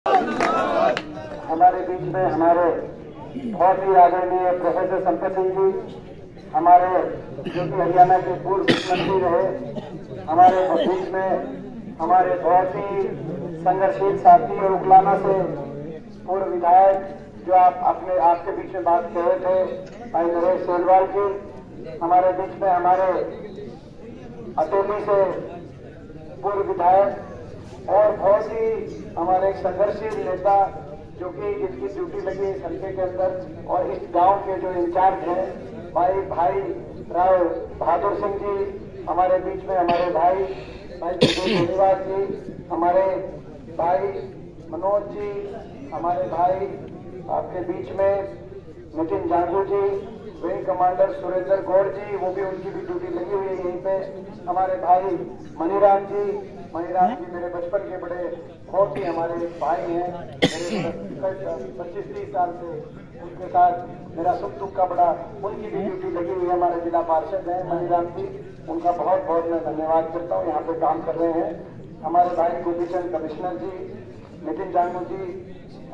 हमारे बीच में हमारे बहुत ही आदरणीय प्रोफेसर संपत सिंह जी, हमारे जो कि हरियाणा के पूर्व मुख्यमंत्री रहे, हमारे बीच में हमारे बहुत ही संघर्षशील साथी और उकलाना से पूर्व विधायक जो आपके बीच में बात कह रहे थे, भाई नरेश सेलवाल जी, हमारे बीच में हमारे अतोली से पूर्व विधायक और बहुत ही हमारे एक संघर्षशील नेता जो कि जिसकी ड्यूटी लगी इस हल्के के अंदर और इस गांव के जो इंचार्ज हैं भाई राव बहादुर सिंह जी, हमारे बीच में हमारे भाई धन्यवाद जी, हमारे भाई मनोज जी, हमारे भाई आपके बीच में नितिन जांजू जी, विंग कमांडर सुरेंद्र गौड़ जी, वो भी उनकी भी ड्यूटी लगी हुई है यहीं पे, हमारे भाई मनीराम जी मेरे बचपन के बड़े बहुत ही हमारे भाई हैं, मेरे 25-30 साल से उनके साथ मेरा सुख दुख का बड़ा, उनकी भी ड्यूटी लगी हुई है। हमारे जिला पार्षद हैं मनीराम जी, उनका बहुत बहुत मैं धन्यवाद करता हूँ, यहाँ पे काम कर रहे हैं। हमारे भाई गोपीचंद कमिश्नर जी, नितिन जांगू जी,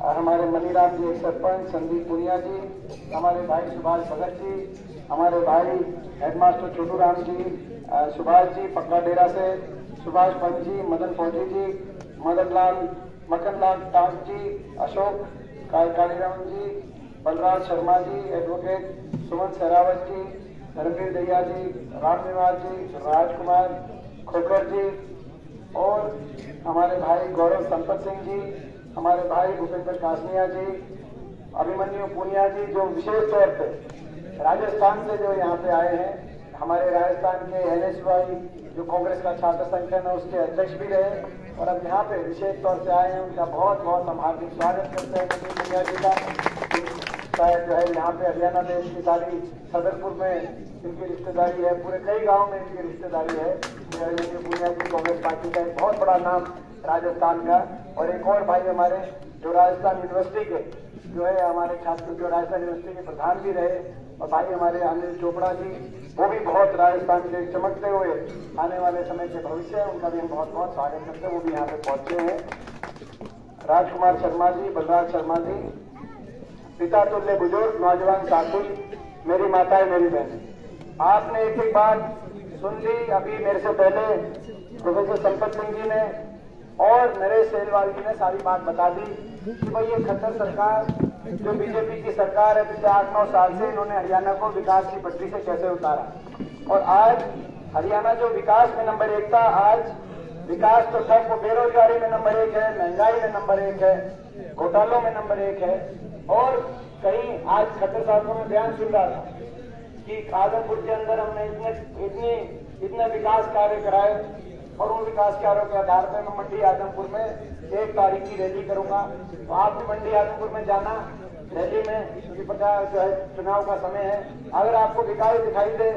हमारे मनीराम जी एक सरपंच, संदीप पुनिया जी, हमारे भाई सुभाष भगत जी, हमारे भाई हेडमास्टर छोटू राम जी, सुभाष जी पक्का डेरा से, सुभाष पंत जी, मदन फौजी जी, मकन लाल टांग जी, अशोक कालीराम जी, बलराज शर्मा जी, एडवोकेट सुमन सहरावत जी, धर्मवीर दैया जी, राम निवास जी, राजकुमार खोकर जी और हमारे भाई गौरव संपत सिंह जी, हमारे भाई भूपेंद्र कासनिया जी, अभिमन्यु पुनिया जी, जो विशेष तौर पे राजस्थान से जो यहाँ पे आए हैं, हमारे राजस्थान के NSY जो कांग्रेस का छात्र संगठन है उसके अध्यक्ष भी रहे और अब यहाँ पे विशेष तौर से आए हैं, उनका बहुत बहुत हम हार्दिक स्वागत करते हैं पुनिया जी का। जो है यहाँ पे हरियाणा में इनकी सारी छतरपुर में इनकी रिश्तेदारी है, पूरे कई गाँव में इनकी रिश्तेदारी है। पुनिया जी कांग्रेस पार्टी का एक बहुत बड़ा नाम राजस्थान का, और एक और भाई हमारे जो राजस्थान यूनिवर्सिटी के जो है हमारे छात्र जो राजस्थान यूनिवर्सिटी के प्रधान भी रहे, और भाई हमारे अनिल चोपड़ा जी, वो भी बहुत राजस्थान के चमकते हुए आने वाले समय के भविष्य है, उनका भी हम बहुत बहुत स्वागत करते हैं, वो भी यहाँ पे पहुंचे हैं। राजकुमार शर्मा जी, बलराज शर्मा जी, पिता तुल्य बुजुर्ग नौजवान साथी, मेरी माताएं मेरी बहनें, आपने एक एक बात सुन ली। अभी मेरे से पहले प्रोफेसर संपत सिंह जी ने और नरेश सेलवाल जी ने सारी बात बता दी कि भाई ये खट्टर सरकार जो बीजेपी की सरकार है, पिछले 8-9 साल से इन्होंने हरियाणा को विकास की पटरी से कैसे उतारा, और आज हरियाणा जो विकास में नंबर 1 था, आज विकास तो ठप, वो बेरोजगारी में नंबर 1 है, महंगाई में नंबर 1 है, घोटालों में नंबर 1 है। और कहीं आज खट्टर साहब को मैं बयान सुन रहा था कि आदमपुर के अंदर हमने इतने विकास कार्य कराए और उन विकास कार्यों के आधार पर मैं मंडी आदमपुर में 1 तारीख की रैली करूंगा, तो आप भी मंडी आदमपुर में जाना रैली में, क्योंकि पता जो है चुनाव का समय है। अगर आपको विकास दिखाई दे,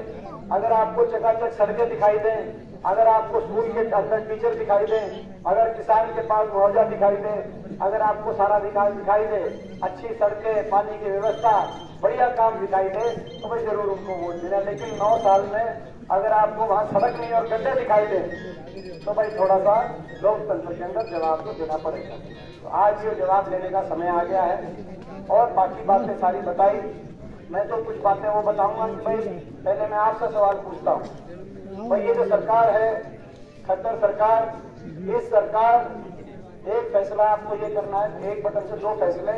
अगर आपको चकाचक सड़कें दिखाई दें, अगर आपको स्कूल के अंदर टीचर दिखाई दें, अगर किसान के पास मुआवजा दिखाई दे, अगर आपको सारा विकास दिखाई दे, अच्छी सड़कें, पानी की व्यवस्था, बढ़िया काम दिखाई दे, तो भाई जरूर उनको वोट देना। लेकिन 9 साल में अगर आपको वहाँ सड़क नहीं और गड्ढे दिखाई दे, तो भाई थोड़ा सा लोकतंत्र के अंदर जवाब तो देना पड़ेगा। तो आज ये जवाब देने का समय आ गया है, और बाकी बातें सारी बताई, मैं तो कुछ बातें वो बताऊंगा कि भाई पहले मैं आपसे सवाल पूछता हूँ, भाई ये जो सरकार है खट्टर सरकार, इस सरकार एक फैसला आपको ये करना है, एक बटन से 2 फैसले।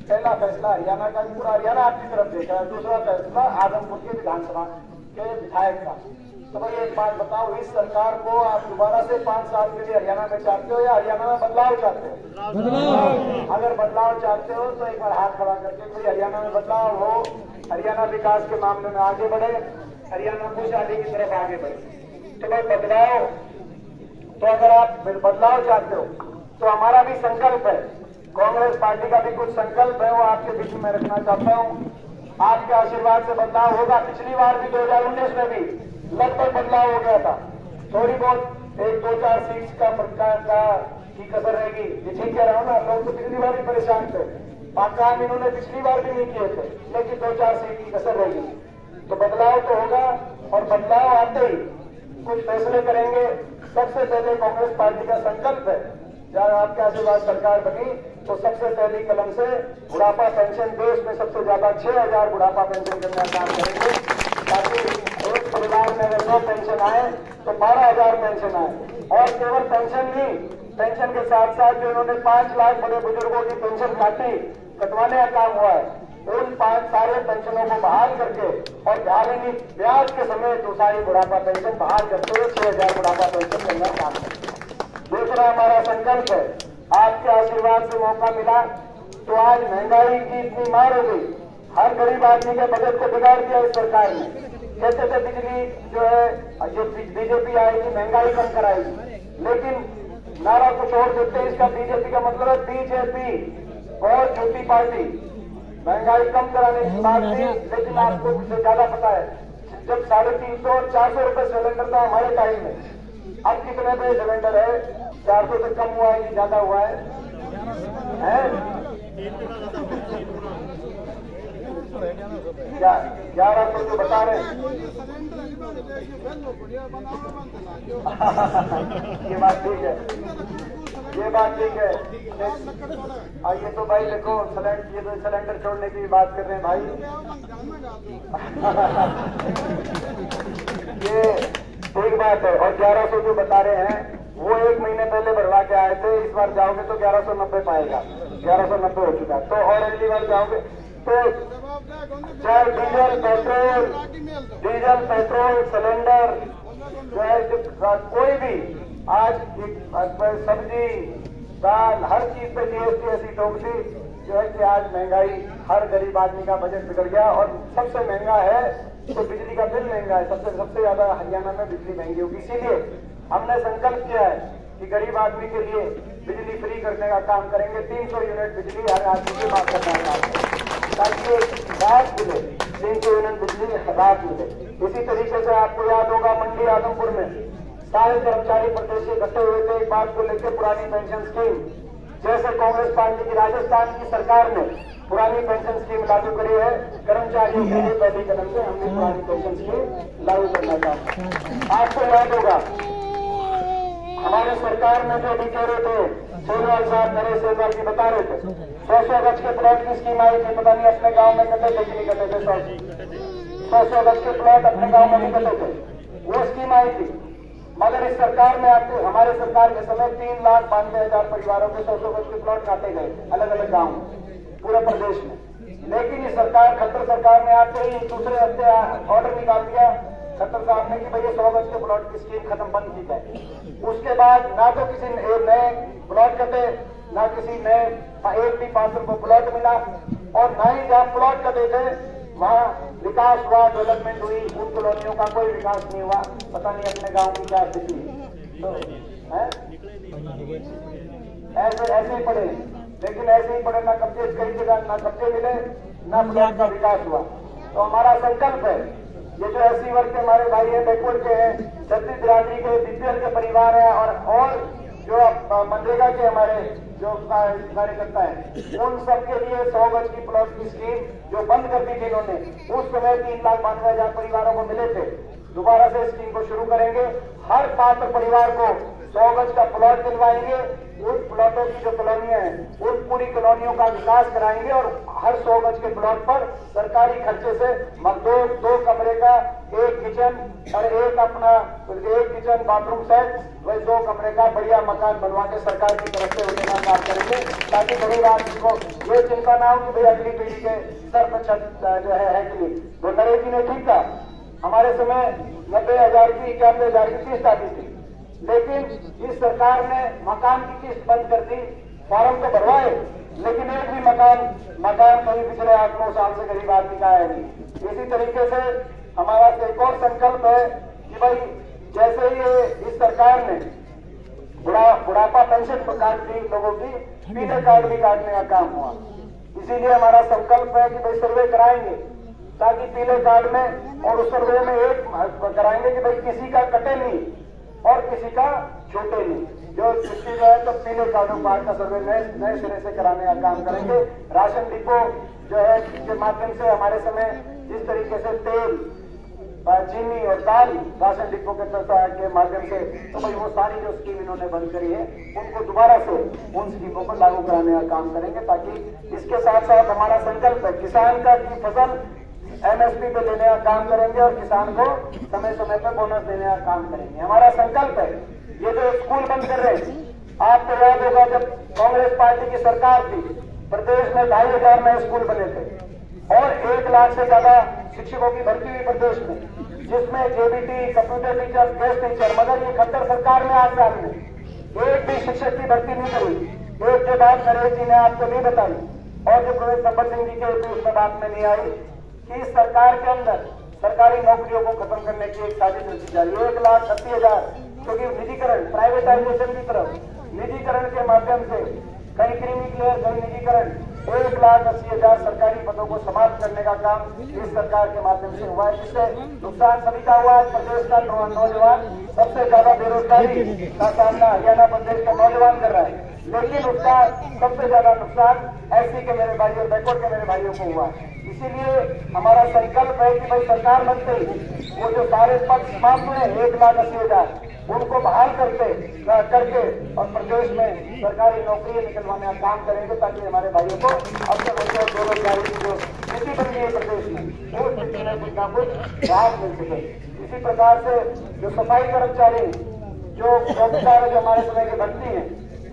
पहला फैसला हरियाणा का, पूरा हरियाणा आपकी तरफ देख रहा है, दूसरा फैसला आदमपुर के विधानसभा के विधायक का। तो भाई एक बात बताओ, इस सरकार को आप दोबारा से 5 साल के लिए हरियाणा में चाहते हो या हरियाणा में बदलाव चाहते हो? अगर बदलाव चाहते हो तो एक बार हाथ खड़ा करके कोई हरियाणा में बदलाव हो, हरियाणा विकास के मामले में आगे बढ़े, हरियाणा खुशहाली की तरफ आगे बढ़े। तो भाई बदलाव, तो अगर आप बदलाव चाहते हो तो हमारा भी संकल्प है, कांग्रेस पार्टी का भी कुछ संकल्प है, वो आपके बीच में रखना चाहता हूँ। आपके आशीर्वाद से बदलाव होगा। पिछली बार भी 2019 में भी लगभग बदलाव हो गया था, थोड़ी बहुत 1-2-4 सीट्स का की कसर रहेगी। ये ठीक कह रहा हूँ ना, लोग तो पिछली बार भी परेशान थे, काम इन्होंने पिछली बार भी नहीं किए थे, लेकिन 2-4 सीट की कसर रहेगी। तो बदलाव तो होगा, और बदलाव आते ही कुछ फैसले करेंगे। सबसे पहले कांग्रेस पार्टी का संकल्प है, जब आपके आशीर्वाद सरकार बनी तो सबसे पहली कलम से बुढ़ापा पेंशन देश में सबसे ज्यादा 6,000 बुढ़ापा पेंशन करने का काम करेंगे, ताकि एक परिवार में अगर 2 पेंशन आए तो 12,000 पेंशन आए। और केवल पेंशन नहीं, पेंशन के साथ साथ जो इन्होंने 5 लाख बड़े बुजुर्गों की पेंशन कटवाने का काम हुआ है, उन 5 सारे पेंशनों को बहाल करके और झालेनी ब्याज के समय जो सारी बुढ़ापा पेंशन बहाल करते हुए 6,000 बुढ़ापा पेंशन करने का काम करेंगे। दूसरा हमारा संकल्प है, आपके आशीर्वाद से मौका मिला तो आज महंगाई की इतनी मार हो गई, हर गरीब आदमी के बजट को बिगाड़ दिया इस सरकार ने। कहते थे बिजली जो है जो बीजेपी आएगी महंगाई कम कराएगी, लेकिन नारा कुछ और देते हैं। इसका बीजेपी का मतलब है बीजेपी और झूठी पार्टी। महंगाई कम कराने की बात थी, लेकिन आपको उससे ज्यादा पता है, जब 350 और 400 रुपए सिलेंडर था हमारे टाइम में, अब कितने पे सिलेंडर है? 400 से कम हुआ है कि ज्यादा हुआ है? 1100 जो बता रहे हैं। ये बात ठीक है, ये बात ठीक है। ये तो भाई देखो ये तो सिलेंडर छोड़ने की बात कर रहे हैं भाई। ये ठीक बात है। और 1100 जो बता रहे हैं वो 1 महीने पहले भरवा के आए थे, इस बार जाओगे तो 1190 पाएगा, 1190 हो चुका। तो और अगली बार जाओगे तो चाहे डीजल पेट्रोल सिलेंडर जो है, कोई भी आज सब्जी दाल हर चीज पे जीएसटी ऐसी ठोक दी जो है कि आज महंगाई, हर गरीब आदमी का बजट बिगड़ गया। और सबसे महंगा है तो बिजली का बिल महंगा है, सबसे ज्यादा हरियाणा में बिजली महंगी होगी। इसीलिए हमने संकल्प किया है कि गरीब आदमी के लिए बिजली फ्री करने का काम करेंगे। 300 यूनिट बिजली हर आदमी के पास करने का काम करेंगे, ताकि राहत मिले, 300 यूनिट बिजली राहत मिले। इसी तरीके से आपको याद होगा मंडी आदमपुर में सारे कर्मचारी प्रत्याशी इकट्ठे हुए थे एक बात को लेकर, पुरानी पेंशन स्कीम। जैसे कांग्रेस पार्टी की राजस्थान की सरकार ने पुरानी पेंशन स्कीम लागू करी है, कर्मचारियों के लिए पहली कदम से हमने पुरानी पेंशन स्कीम लागू करना चाहते हैं। आपको याद होगा हमारे सरकार में जो भी कह रहे थे, सोनवाल साहब नरेश सेजवाल जी बता रहे थे 100 गज के प्लॉट की स्कीम आई थी, पता नहीं अपने गांव में कटे थे कि नहीं कटे थे। 100 गज के प्लॉट अपने गांव में नहीं कटे थे, वो स्कीम आई थी। मगर इस सरकार में आपके हमारे सरकार के समय 3,92,000 परिवारों के 100 गज के प्लॉट काटे गए अलग अलग गाँव में, पूरे प्रदेश में। लेकिन इस सरकार खट्टर सरकार ने आते ही दूसरे हफ्ते ऑर्डर निकाल दिया खट्टर साहब ने कि भाई 100 गज के प्लॉट की स्कीम खत्म बंद की जाए। उसके बाद ना तो किसी नए प्लॉट कटे, ना किसी नए एक भी 5 रुपये प्लॉट मिला, और ना ही जहाँ प्लॉट कटे थे वहाँ विकास हुआ, डेवलपमेंट हुई। उन कॉलोनियों का कोई विकास नहीं हुआ। पता नहीं अपने गांव की क्या स्थिति तो है। ऐसे ही पड़े, लेकिन ऐसे ही पड़े, ना कब्जे कई जगह ना कब्जे मिले, ना प्लॉट का विकास हुआ। तो हमारा संकल्प है, ये जो एससी वर्ग के हमारे भाई हैं, बैकवर्ड के हैं, छत्तीस बिरादरी के, बीपीएल के परिवार हैं, और जो मनरेगा के हमारे जो कार्यकर्ता हैं, उन सबके लिए 100 गज की प्लॉट की स्कीम जो बंद कर दी थी इन्होंने, उस समय 3,92,000 परिवारों को मिले थे, दोबारा से स्कीम को शुरू करेंगे। हर पात्र परिवार को 100 गज का प्लॉट दिलवाएंगे। उन प्लॉटों की जो कॉलोनियां हैं, उन पूरी कॉलोनियों का विकास कराएंगे, और हर 100 गज के प्लॉट पर सरकारी खर्चे से दो कमरे का एक किचन और एक किचन बाथरूम सेट, वही 2 कमरे का बढ़िया मकान बनवा के सरकार की तरफ से उन्हें काम करेंगे, ताकि गरीब आदमी को ये चिंता ना हो कि भाई अगली पीढ़ी के सर पर छत जो है कि नहीं। तो नरेश जी ने ठीक कहा, हमारे समय 90,000 की 91,000 की किस्त आती थी, लेकिन इस सरकार ने मकान की किस्त बंद कर दी। फॉर्म तो भरवाए, लेकिन एक भी मकान कहीं पिछले 8-9 साल से गरीब आदमी का आया नहीं। इसी तरीके से हमारा एक और संकल्प है कि भाई जैसे ही इस सरकार ने बुढ़ापा पेंशन पर काट दी लोगों की, पीले कार्ड भी काटने का काम हुआ। इसीलिए हमारा संकल्प है कि भाई सर्वे कराएंगे, ताकि पीले कार्ड में और उस सर्वे में एक कराएंगे कि भाई किसी का कटे नहीं और किसी का छोटे नहीं। जो किसी जो है तो पीले कार्डों कार्ड का सर्वे नए सिरे से कराने का काम करेंगे। राशन डिपो जो है के माध्यम से हमारे समय जिस तरीके से तेल चीनी और दाल राशन डिपो के माध्यम से, तो भाई वो सारी जो स्कीम इन्होंने बंद करी है उनको दोबारा से उन स्कीमों को लागू कराने का काम करेंगे, ताकि इसके साथ साथ हमारा संकल्प है किसान का की फसल MSP पे लेने का काम करेंगे और किसान को समय समय पर बोनस देने का काम करेंगे। हमारा संकल्प है। ये जो स्कूल बंद कर रहे हैं, आपको याद होगा जब कांग्रेस पार्टी की सरकार थी, प्रदेश में 2500 नए स्कूल बने थे और 1 लाख से ज्यादा शिक्षकों की भर्ती हुई प्रदेश में, जिसमें JBT, computer teacher, guest teacher, मगर ये खट्टर सरकार ने आज साल में एक भी शिक्षक की भर्ती नहीं करी। एक के बाद नरेश जी ने आपको नहीं बताई और जो प्रोफेसर संपत सिंह जी के उसमें बात में नहीं आई कि इस सरकार के अंदर सरकारी नौकरियों को खत्म करने की एक साजिश रची जा रही है। 1,80,000 क्योंकि निजीकरण, प्राइवेटाइजेशन की तरफ निजीकरण के माध्यम से कहीं क्रीमी क्लियर, कहीं निजीकरण, 1,80,000 सरकारी पदों को समाप्त करने का काम इस सरकार के माध्यम से हुआ है, जिससे नुकसान सभी का हुआ है। प्रदेश का नौजवान सबसे ज्यादा बेरोजगारी का सामना हरियाणा प्रदेश का नौजवान कर रहा है, लेकिन उसका सबसे ज्यादा नुकसान SC के मेरे भाइयों, बैकवर्ड के मेरे भाइयों को हुआ। इसीलिए हमारा संकल्प है कि भाई सरकार बनते ही वो जो सारे पद समाप्त हुए 1,80,000 उनको बहाल करके और प्रदेश में सरकारी नौकरियां निकलवाने का काम करेंगे, ताकि हमारे भाइयों को अपने बच्चों और बेरोजगारी की जो स्थिति बन गई है प्रदेश में वो स्थिति में कुछ ना कुछ राहत मिल सके। इसी प्रकार से जो सफाई कर्मचारी, जो चौकीदार जो हमारे समय की भर्ती है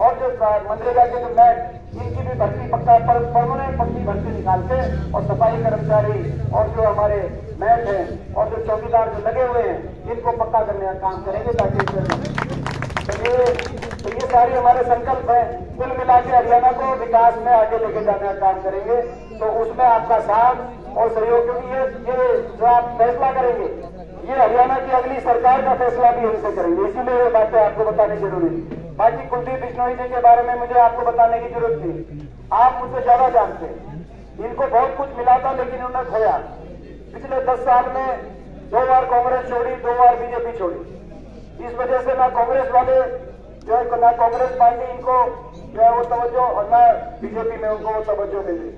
और जो मनरेगा के जो मैट, इनकी भी भर्ती पक्का परमानेंट पक्की भर्ती निकाल के और सफाई कर्मचारी और जो हमारे मैट हैं और जो चौकीदार जो लगे हुए हैं इनको पक्का करने का काम करेंगे, ताकि तो ये सारी हमारे संकल्प है। कुल मिला के हरियाणा को विकास में आगे लेके जाने का काम करेंगे, तो उसमें आपका साथ और सहयोग, क्योंकि ये जो आप फैसला करेंगे ये हरियाणा की अगली सरकार का फैसला भी हमसे करेंगे, इसीलिए ये बातें आपको बतानी जरूरी है। बाकी कुलदीप बिश्नोई जी के बारे में मुझे आपको बताने की जरूरत थी, आप मुझसे ज्यादा जानते हैं। इनको बहुत कुछ मिला था लेकिन उन्होंने खोया। पिछले 10 साल में 2 बार कांग्रेस छोड़ी, 2 बार बीजेपी छोड़ी। इस वजह से ना कांग्रेस वाले जो है, ना कांग्रेस पार्टी इनको जो है वो तवज्जो और ना बीजेपी में उनको वो तवज्जो मिल रही।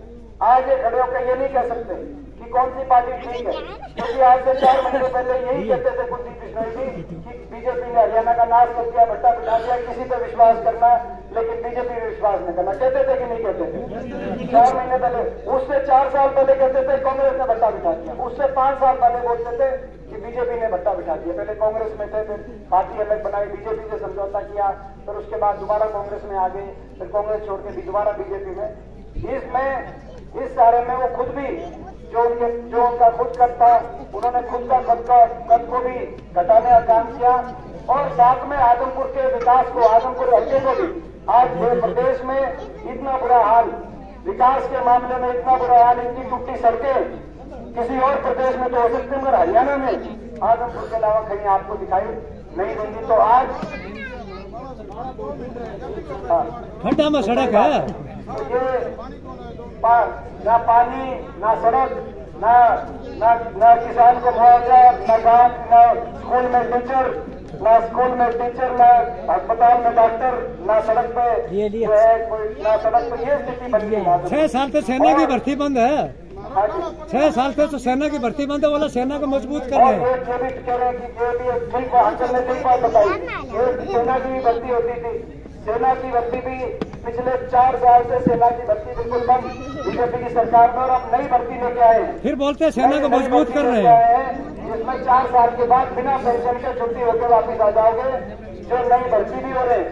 आज ये खड़े होकर ये नहीं कह सकते कि कौन सी पार्टी ठीक है, क्योंकि आज से 4 महीने पहले यही कहते थे कुलदीप बिश्नोई जी कि बीजेपी ने हरियाणा का नाश कर दिया, भट्टा बिठा दिया, किसी पे विश्वास करना लेकिन बीजेपी पे विश्वास नहीं करना। कहते थे कि नहीं कहते थे 4 महीने पहले? उससे 4 साल पहले कहते थे कांग्रेस ने भट्टा बिठा दिया, उससे 5 साल पहले बोलते थे कि बीजेपी ने भट्टा बिठा दिया। पहले कांग्रेस में थे, फिर पार्टी अलग बनाई, बीजेपी से समझौता किया, फिर उसके बाद दोबारा कांग्रेस में आ गए, फिर कांग्रेस छोड़ के दोबारा बीजेपी में। इस सारे में वो खुद भी जो उनका खुद कद था, उन्होंने खुद का कद को भी घटाने का काम किया और साथ में आजमपुर के विकास को, आजमपुर हल्के को भी आज पूरे प्रदेश में इतना बुरा हाल, विकास के मामले में इतना बुरा हाल, इतनी टूटी सड़कें किसी और प्रदेश में तो हो सकते हैं, मगर हरियाणा में आजमपुर के अलावा कहीं आपको दिखाई नहीं देंगी। तो आज खड्डा में सड़क है, तो ये ना पानी, ना सड़क, ना किसान को मुआवजा, ना गांव, ना स्कूल में टीचर, ना अस्पताल में डॉक्टर, ना सड़क पे जो है कोई, ना सड़क पे, ये स्थिति बन गई। 6 साल से सेना की भर्ती बंद है, 6 साल से तो सेना की भर्ती बंद है, वाला सेना को मजबूत कर रहे हैं। ये भी कह रहे हैं कि ये भी ठीक अंचल ने ठीक बात बताई, सेना की भी भर्ती होती थी, सेना की भर्ती भी पिछले 4 साल से सेना की भर्ती बिल्कुल बंद बीजेपी की सरकार में, और अब नई भर्ती लेके आए हैं। फिर बोलते हैं सेना को मजबूत कर रहे हैं, जिसमें 4 साल के बाद बिना पेंशन के छुट्टी होकर वापिस आ जाओगे। जो नई भर्ती भी हो रहे हैं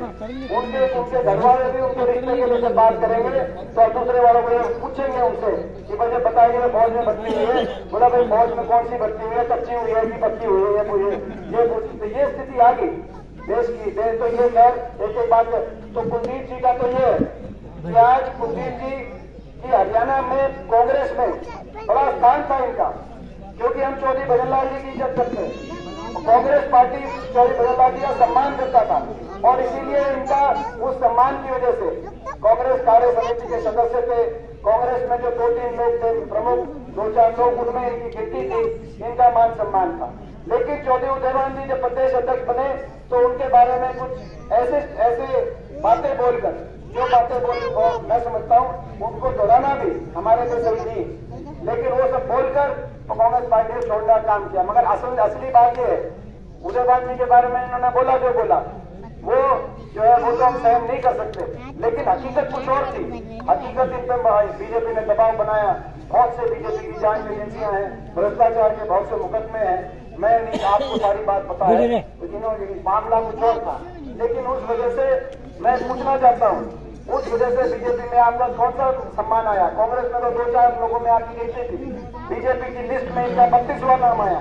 उनके घर वाले भी उनके रिश्ते के लिए बात करेंगे तो दूसरे वालों को पूछेंगे उनसे कि भाई बताइए फौज में भर्ती हुई है, बोला भाई फौज में कौन सी भर्ती हुई है, कच्ची हुई है कि पक्की हुई है, ये स्थिति आ गई देश की। तो ये खैर एक बात है। तो कुलदीप जी का तो ये कि आज कुलदीप जी की हरियाणा में कांग्रेस में बड़ा स्थान था इनका, क्योंकि हम चौधरी भजनलाल जी की इज्जत करते हैं, कांग्रेस पार्टी चौधरी भजनलाल जी का सम्मान करता था और इसीलिए इनका उस सम्मान की वजह से कांग्रेस कार्य समिति के सदस्य थे। कांग्रेस में जो 2-3 लोग थे प्रमुख, 2-4 लोग, उनमें इनकी गिनती थी, इनका मान सम्मान था। लेकिन चौधरी उदयभान जी जब प्रदेश अध्यक्ष बने तो उनके बारे में कुछ ऐसे बातें बोलकर जो बातें बोली वो मैं समझता हूँ उनको दोहराना भी हमारे लिए सही नहीं, लेकिन वो सब बोलकर कांग्रेस पार्टी ने छोड़ने का काम किया। मगर असली बात ये है, उदयभान जी के बारे में इन्होंने बोला जो बोला वो जो है वो तो हम सहन नहीं कर सकते, लेकिन हकीकत कुछ और थी। हकीकत इन पर बीजेपी ने दबाव बनाया, बहुत से बीजेपी की जांच एजेंसियां हैं, भ्रष्टाचार के बहुत से मुकदमे हैं। मैं नहीं आपको सारी बात पता है, तो इन्होंने मामला कुछ और था, लेकिन उस वजह से मैं पूछना चाहता हूँ, उस वजह से बीजेपी में आपका कौन सा सम्मान आया? कांग्रेस में तो 2-4 लोगों में आपकी गिनती थी, बीजेपी की लिस्ट में इनका 32वां नाम आया।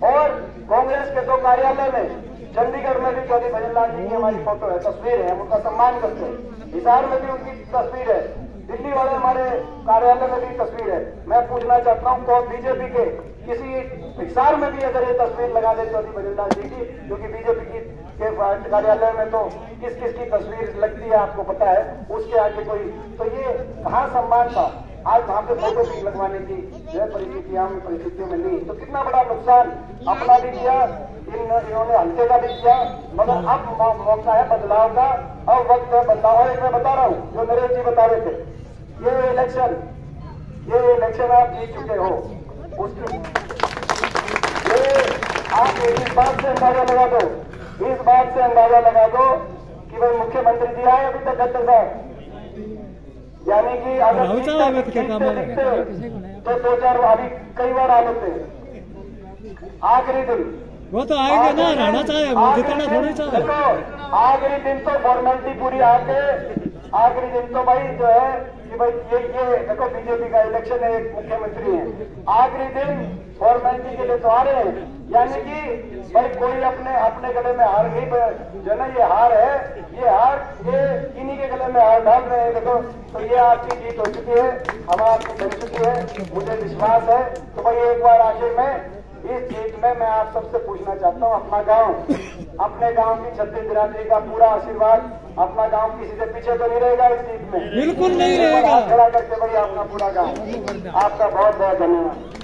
और कांग्रेस के 2 कार्यालय में चंडीगढ़ में भी चौधरी भजन लाल जी की हमारी फोटो है, तस्वीर है, हम उनका सम्मान करते हैं। हिसार में भी उनकी तस्वीर है, दिल्ली वाले हमारे कार्यालय में भी तस्वीर है। मैं पूछना चाहता हूँ तो बीजेपी के किसी हिसार में भी अगर ये तस्वीर लगा दे चौधरी भजन लाल जी की, क्योंकि बीजेपी की के कार्यालय में तो किस किस की तस्वीर लगती है आपको पता है, उसके आगे कोई तो ये कहाँ सम्मान था? आज वहां पे फोटो भी लगवाने की जो परिस्थितियों में नहीं, तो कितना बड़ा नुकसान अपना भी किया, इन्होंने हल्के का भी किया। मगर अब मौका है बदलाव का, अब वक्त है बदलाव। और एक मैं बता रहा हूँ जो नरेश जी बता रहे थे, ये इलेक्शन आप जीत चुके हो, उसकी ये आप इस बात से अंदाजा लगा दो, इस बात से अंदाजा लगा दो कि भाई मुख्यमंत्री जी आए अभी तक गद्दर साहब, यानी कि अगर तो 2-4 अभी कई बार आ लेते हैं। आखिरी दिन वो तो आएंगे ना, रहना चाहे वो जितना थोड़ी चाहे। देखो आखिरी दिन तो फॉर्मेलिटी पूरी आके, आखिरी दिन तो भाई जो है कि भाई ये देखो बीजेपी का इलेक्शन है, एक मुख्यमंत्री है, आखिरी दिन फॉर्मेलिटी के लिए तो आ रहे हैं। यानी कि भाई कोई अपने गले में हार नहीं, जो ना ये हार है, ये हार ये इन्हीं के गले में हार डाल रहे हैं। देखो तो ये आपकी जीत हो चुकी है, हम आपकी बन चुकी है, मुझे विश्वास है। तो भाई एक बार आखिर में इस जीत में मैं आप सबसे पूछना चाहता हूँ, अपने गांव की छत्तीस बिरादरी का पूरा आशीर्वाद, अपना गांव किसी से पीछे तो नहीं रहेगा इस जीत में? बिल्कुल नहीं रहेगा। खड़ा करके भाई अपना पूरा गांव, आपका बहुत बहुत धन्यवाद।